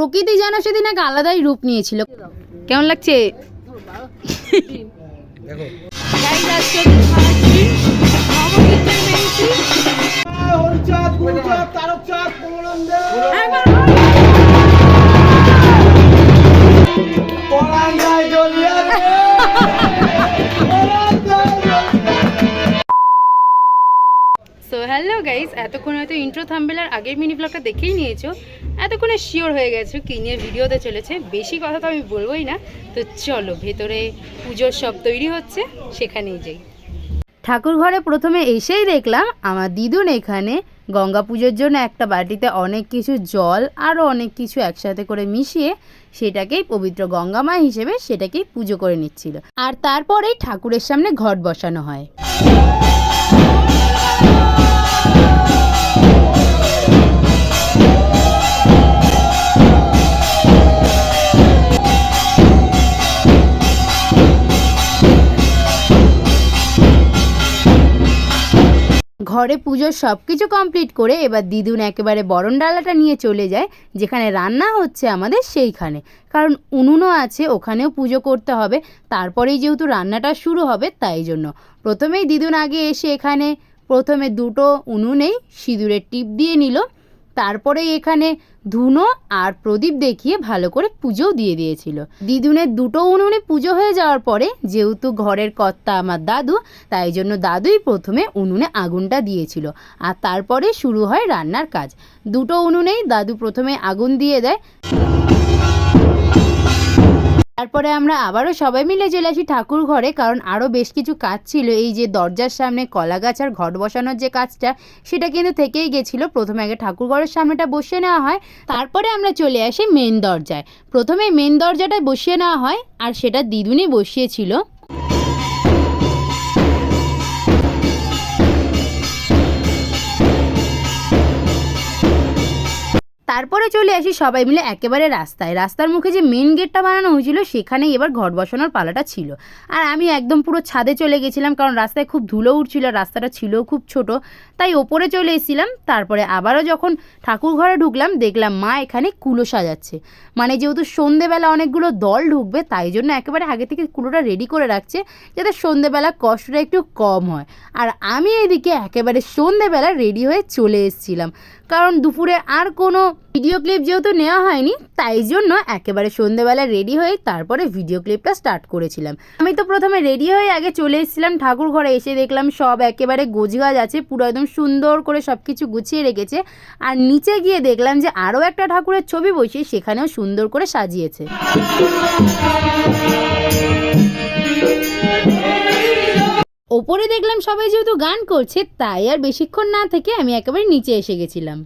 প্রকৃতি যেন সেদিন এক আলাদাই রূপ নিয়েছিল। কেমন লাগছে? সো হ্যালো গাইস, এতক্ষণ হয়তো ইন্ট্রো থাম্বনেল আর আগের মিনি ব্লগটা দেখেই নিয়েছো, এতক্ষণে শিওর হয়ে গেছো কি নিয়ে ভিডিওতে চলেছে। বেশি কথা তো আমি বলবোই না, তো চলো ভেতরে পুজোর সব তৈরি হচ্ছে, সেখানেই যাই। ঠাকুর ঘরে প্রথমে এসেই দেখলাম আমার দিদুন এখানে গঙ্গা পুজোর জন্য একটা বাটিতে অনেক কিছু জল আরও অনেক কিছু একসাথে করে মিশিয়ে সেটাকেই পবিত্র গঙ্গা মা হিসেবে সেটাকেই পুজো করে নিচ্ছিল। আর তারপরেই ঠাকুরের সামনে ঘট বসানো হয়। ঘরে পুজোর সব কিছু কমপ্লিট করে এবার দিদুন একেবারে বরণ ডালাটা নিয়ে চলে যায় যেখানে রান্না হচ্ছে আমাদের সেইখানে, কারণ উনুনও আছে, ওখানেও পুজো করতে হবে। তারপরেই যেহেতু রান্নাটা শুরু হবে তাই জন্য প্রথমেই দিদুন আগে এসে এখানে প্রথমে দুটো উনুনেই সিঁদুরের টিপ দিয়ে নিল, তারপরে এখানে ধুনো আর প্রদীপ দেখিয়ে ভালো করে পুজোও দিয়ে দিয়েছিল। দিদুনের দুটো উনুনে পুজো হয়ে যাওয়ার পরে যেহেতু ঘরের কর্তা আমার দাদু, তাই জন্য দাদুই প্রথমে উনুনে আগুনটা দিয়েছিল আর তারপরে শুরু হয় রান্নার কাজ। দুটো উনুনেই দাদু প্রথমে আগুন দিয়ে দেয়। তারপরে আমরা আবারও সবাই মিলে চলে আসি ঠাকুর ঘরে, কারণ আরও বেশ কিছু কাজ ছিল। এই যে দরজার সামনে কলা গাছ আর ঘট বসানোর যে কাজটা, সেটা কিন্তু থেকেই গেছিলো। প্রথমে আগে ঠাকুর ঘরের সামনেটা বসিয়ে নেওয়া হয়, তারপরে আমরা চলে আসি মেন দরজায়। প্রথমে মেন দরজাটা বসিয়ে নেওয়া হয় আর সেটা দিদুনই বসিয়েছিল। তারপরে চলে আসি সবাই মিলে একেবারে রাস্তায়। রাস্তার মুখে যে মেন গেটটা বানানো হয়েছিল সেখানেই এবার ঘট বসানোর পালাটা ছিল। আর আমি একদম পুরো ছাদে চলে গেছিলাম, কারণ রাস্তায় খুব ধুলো উঠছিল, রাস্তাটা ছিল খুব ছোট, তাই ওপরে চলে এসেছিলাম। তারপরে আবারও যখন ঠাকুর ঘরে ঢুকলাম দেখলাম মা এখানে কুলো সাজাচ্ছে। মানে যেহেতু সন্ধেবেলা অনেকগুলো দল ঢুকবে তাই জন্য একেবারে আগে থেকে কুলোটা রেডি করে রাখছে যাতে সন্ধেবেলা কষ্টটা একটু কম হয়। আর আমি এদিকে একেবারে সন্ধেবেলা রেডি হয়ে চলে এসেছিলাম, কারণ দুপুরে আর কোনো ভিডিও ক্লিপ যেহেতু নেওয়া হয়নি তাই জন্য একেবারে সন্ধেবেলা রেডি হয়ে তারপরে ভিডিও ক্লিপটা স্টার্ট করেছিলাম। আমি তো প্রথমে রেডি হয়ে আগে চলে এসেছিলাম ঠাকুর ঘরে। এসে দেখলাম সব একেবারে গোছগাছ আছে, পুরো একদম সুন্দর করে সব কিছু গুছিয়ে রেখেছে। আর নিচে গিয়ে দেখলাম যে আরও একটা ঠাকুরের ছবি বসিয়ে সেখানেও সুন্দর করে সাজিয়েছে। ওপরে দেখলাম সবাই যেহেতু গান করছে তাই আর বেশিক্ষণ না থেকে আমি একেবারে নিচে এসে গেছিলাম।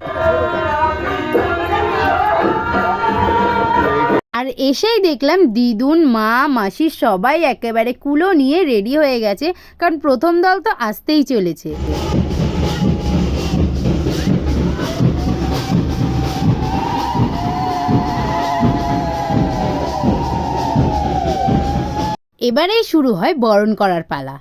আর এসেই দেখলাম দিদুন, মা, মাসি সবাই একেবারে কুলো নিয়ে রেডি হয়ে গেছে, কারণ প্রথম দল তো আসতেই চলেছে। এবারেই শুরু হয় বরণ করার পালা।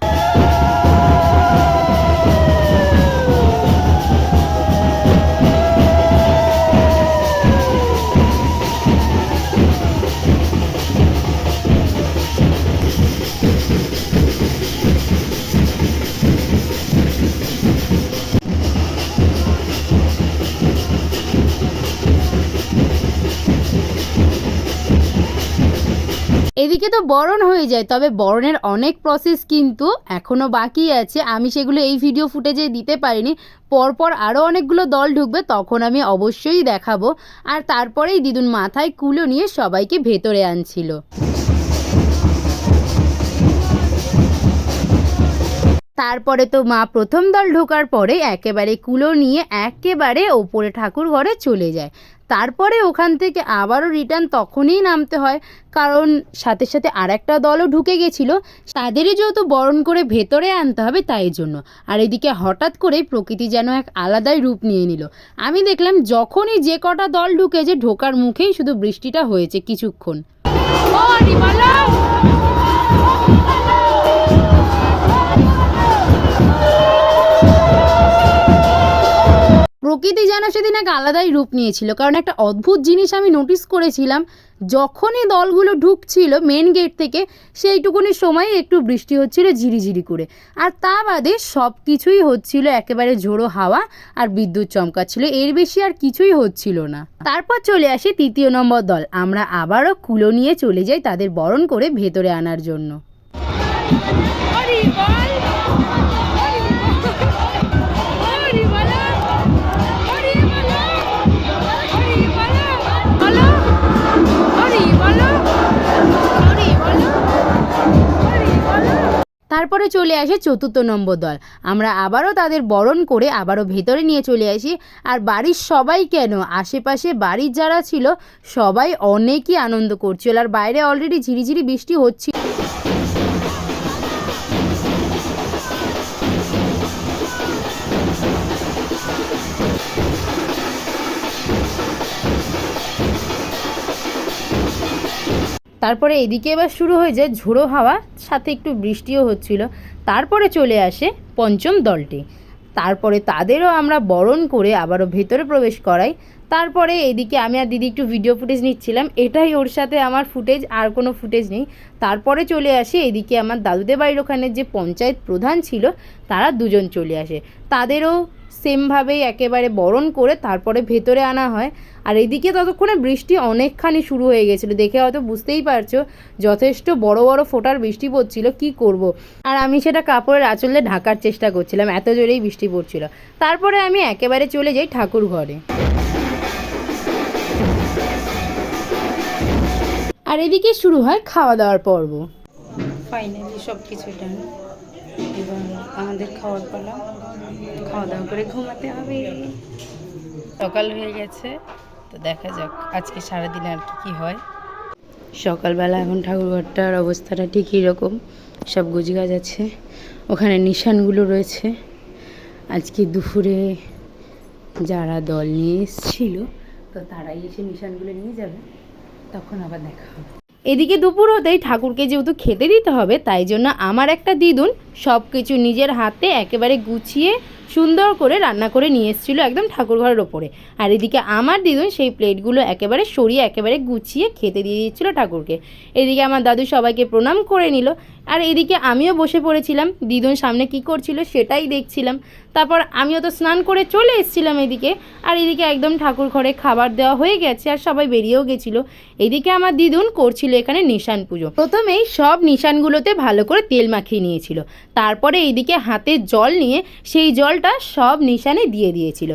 এদিকে তো বরণ হয়ে যায়, তবে বরণের অনেক প্রসেস কিন্তু এখনও বাকি আছে। আমি সেগুলো এই ভিডিও ফুটেজে দিতে পারিনি, পরপর আরও অনেকগুলো দল ঢুকবে তখন আমি অবশ্যই দেখাবো। আর তারপরেই দিদুন মাথায় কুলো নিয়ে সবাইকে ভেতরে আনছিল। তারপরে তো মা প্রথম দল ঢোকার পরে একেবারে কুলো নিয়ে একেবারে ওপরে ঠাকুর ঘরে চলে যায়। তারপরে ওখান থেকে আবারও রিটার্ন তখনই নামতে হয়, কারণ সাথে সাথে আর একটা দলও ঢুকে গেছিলো, তাদেরই যেহেতু বরণ করে ভেতরে আনতে হবে তাই জন্য। আর এদিকে হঠাৎ করেই প্রকৃতি যেন এক আলাদাই রূপ নিয়ে নিল। আমি দেখলাম যখনই যে কটা দল ঢুকেছে ঢোকার মুখেই শুধু বৃষ্টিটা হয়েছে কিছুক্ষণ। প্রকৃতি যেন সেদিন এক আলাদাই রূপ নিয়েছিল, কারণ একটা অদ্ভুত জিনিস আমি নোটিস করেছিলাম, যখনই দলগুলো ঢুকছিল মেন গেট থেকে সেইটুকুনি সময় একটু বৃষ্টি হচ্ছিল ঝিরিঝিরি করে, আর তা বাদে সব কিছুই হচ্ছিল একেবারে ঝোড়ো হাওয়া আর বিদ্যুৎ চমকাচ্ছিল, এর বেশি আর কিছুই হচ্ছিল না। তারপর চলে আসে 3য় নম্বর দল। আমরা আবারও কুলো নিয়ে চলে যাই তাদের বরণ করে ভেতরে আনার জন্য। তারপরে চলে আসে 4র্থ নম্বর দল। আমরা আবারও তাদের বরণ করে আবারও ভেতরে নিয়ে চলে আসি। আর বাড়ির সবাই কেন, আশেপাশে বাড়ির যারা ছিল সবাই অনেকই আনন্দ করছিল, আর বাইরে অলরেডি ঝিরিঝিরি বৃষ্টি হচ্ছিল। তারপরে এদিকে এবার শুরু হয়ে যায় ঝোড়ো হাওয়া, সাথে একটু বৃষ্টিও হচ্ছিল। তারপরে চলে আসে 5ম দলটি। তারপরে তাদেরও আমরা বরণ করে আবারও ভেতরে প্রবেশ করাই। তারপরে এদিকে আমি আর দিদি একটু ভিডিও ফুটেজ নিচ্ছিলাম, এটাই ওর সাথে আমার ফুটেজ, আর কোনো ফুটেজ নেই। তারপরে চলে আসে এদিকে আমার দাদুদের বাড়ির ওখানে যে পঞ্চায়েত প্রধান ছিল তারা দুজন চলে আসে, তাদেরও সেমভাবেই একেবারে বরণ করে তারপরে ভেতরে আনা হয়। আর এদিকে ততক্ষণে বৃষ্টি অনেকখানি শুরু হয়ে গেছিলো, দেখে হয়তো বুঝতেই পারছো যথেষ্ট বড় বড় ফোঁটার বৃষ্টি পড়ছিল, কি করব। আর আমি সেটা কাপড়ের আঁচলে ঢাকার চেষ্টা করছিলাম, এত জোরেই বৃষ্টি পড়ছিল। তারপরে আমি একেবারে চলে যাই ঠাকুর ঘরে। আর এদিকে শুরু হয় খাওয়া দাওয়ার পর্ব। ফাইনালি সব কিছু ডান, এবার আমাদের খাওয়ার পালা। খাওয়া দাওয়া করে ঘুমাতে হবে। সকাল হয়ে গেছে, তো দেখা যাক আজকে সারাদিনে আর কি হয়। সকালবেলা এখন ঠাকুরঘরটার অবস্থাটা ঠিক এরকম, সব গোছগাছ আছে, ওখানে নিশানগুলো রয়েছে। আজকে দুপুরে যারা দল নিয়ে এসেছিল তো তারাই এসে নিশানগুলো নিয়ে যাবে, তখন আবার দেখা হবে। এদিকে দুপুর হতেই ঠাকুরকে যেহেতু খেতে দিতে হবে, তাই জন্য আমার একটা দিদুন সব কিছু নিজের হাতে একেবারে গুছিয়ে সুন্দর করে রান্না করে নিয়ে এসেছিলো একদম ঠাকুরঘরের ওপরে। আর এদিকে আমার দিদুন সেই প্লেটগুলো একেবারে সরিয়ে একেবারে গুছিয়ে খেতে দিয়ে দিচ্ছিলো ঠাকুরকে। এদিকে আমার দাদু সবাইকে প্রণাম করে নিল, আর এদিকে আমিও বসে পড়েছিলাম, দিদুন সামনে কি করছিল সেটাই দেখছিলাম। তারপর আমিও তো স্নান করে চলে এসেছিলাম এদিকে, আর এদিকে একদম ঠাকুর ঘরে খাবার দেওয়া হয়ে গেছে আর সবাই বেরিয়েও গেছিলো। এদিকে আমার দিদুন করছিল এখানে নিশান পুজো। প্রথমেই সব নিশানগুলোতে ভালো করে তেল মাখিয়ে নিয়েছিল, তারপরে এইদিকে হাতে জল নিয়ে সেই জলটা সব নিশানে দিয়ে দিয়েছিল।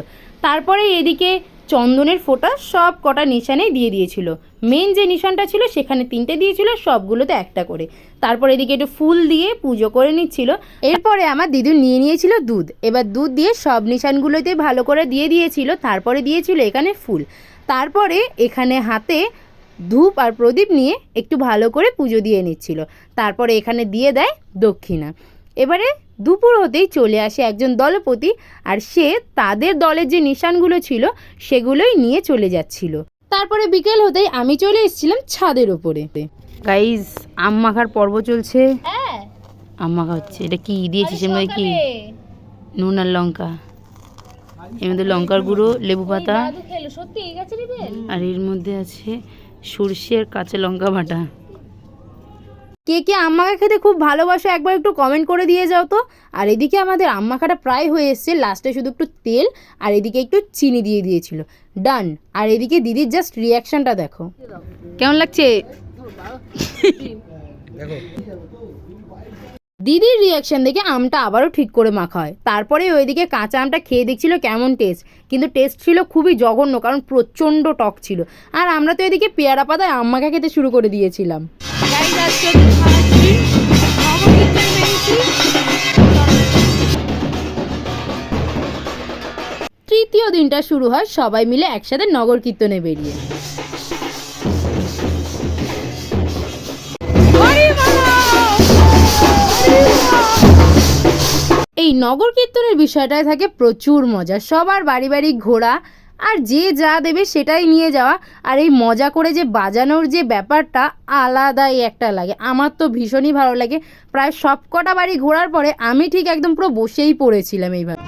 তারপরে এদিকে চন্দনের ফোঁটা সব কটা নিশানে দিয়ে দিয়েছিল। মেন যে নিশানটা ছিল সেখানে 3টে দিয়েছিল, সবগুলোতে একটা করে। তারপর এদিকে একটু ফুল দিয়ে পুজো করে নিচ্ছিল। এরপরে আমার দিদুন নিয়ে নিয়েছিল দুধ, এবার দুধ দিয়ে সব নিশানগুলোতে ভালো করে দিয়ে দিয়েছিল। তারপরে দিয়েছিল এখানে ফুল, তারপরে এখানে হাতে ধূপ আর প্রদীপ নিয়ে একটু ভালো করে পুজো দিয়ে নিচ্ছিল। তারপরে এখানে দিয়ে দেয় দক্ষিণা। এবারে দুপুর হতেই চলে আসে একজন দলপতি, আর সে তাদের দলের যে নিশানগুলো ছিল সেগুলোই নিয়ে চলে যাচ্ছিল। তারপরে বিকেল হতেই আমি চলে এসেছিলাম ছাদের ওপরে। গাইজ আম মাখার পর্ব চলছে। আম মাখা হচ্ছে। এটা কি দিয়েছিস? এর মধ্যে কি? নুন আর লঙ্কা, এর মধ্যে লঙ্কার গুঁড়ো, লেবু পাতা, আর এর মধ্যে আছে সরষে আর কাঁচা লঙ্কা বাটা। কে কে আম মাখা খেতে খুব ভালোবাসো একবার একটু কমেন্ট করে দিয়ে যাও তো। আর এদিকে আমাদের আম মাখাটা প্রায় হয়ে এসছে, লাস্টে শুধু একটু তেল আর এদিকে একটু চিনি দিয়ে দিয়েছিল, ডান। আর এদিকে দিদির জাস্ট রিয়াকশনটা দেখো, কেমন লাগছে দিদির রিয়াকশন দেখে আমটা আবারও ঠিক করে মাখা হয়। তারপরে ওইদিকে কাঁচা আমটা খেয়ে দেখছিল কেমন টেস্ট, কিন্তু টেস্ট ছিল খুবই জঘন্য, কারণ প্রচণ্ড টক ছিল। আর আমরা তো এদিকে পেয়ারা পাতায় আম মাখা খেতে শুরু করে দিয়েছিলাম। তৃতীয় দিনটা শুরু হয় সবাই মিলে একসাথে নগর কীর্তনে বেরিয়ে। এই নগর কীর্তনের বিষয়টায় থাকে প্রচুর মজা, সবার বাড়ি বাড়ি ঘোরা আর যে যা দেবে সেটাই নিয়ে যাওয়া। আর এই মজা করে যে বাজানোর যে ব্যাপারটা আলাদাই একটা লাগে, আমার তো ভীষণই ভালো লাগে। প্রায় সব কটা বাড়ি ঘোরার পরে আমি ঠিক একদম পুরো বসেই পড়েছিলাম এইভাবে।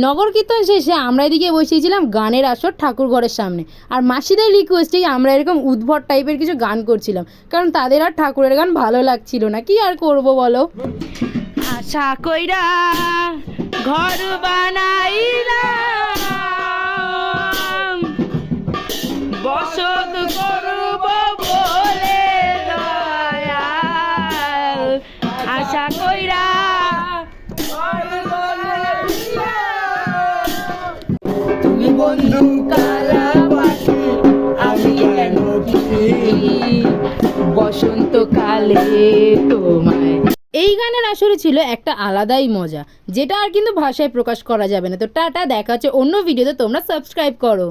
নগর কীর্তন শেষে আমরা এদিকে বসেছিলাম গানের আসর ঠাকুর ঘরের সামনে, আর মাসিদের রিকোয়েস্টেই আমরা এরকম উদ্ভট টাইপের কিছু গান করছিলাম, কারণ তাদের আর ঠাকুরের গান ভালো লাগছিল না। কি আর করব বলো। আশা কইরা ঘর বানাইলাম বসত করব বলে দয়াল, আশা কইরা তুমি বন্ধু কালা পাখি আমি কেন বসন্তকালে তোমায়। এই গানের আসরে ছিল একটা আলাদাই মজা, যেটা আর কিন্তু ভাষায় প্রকাশ করা যাবে না। তো টাটা, দেখা হচ্ছে অন্য ভিডিওতে, তোমরা সাবস্ক্রাইব করো।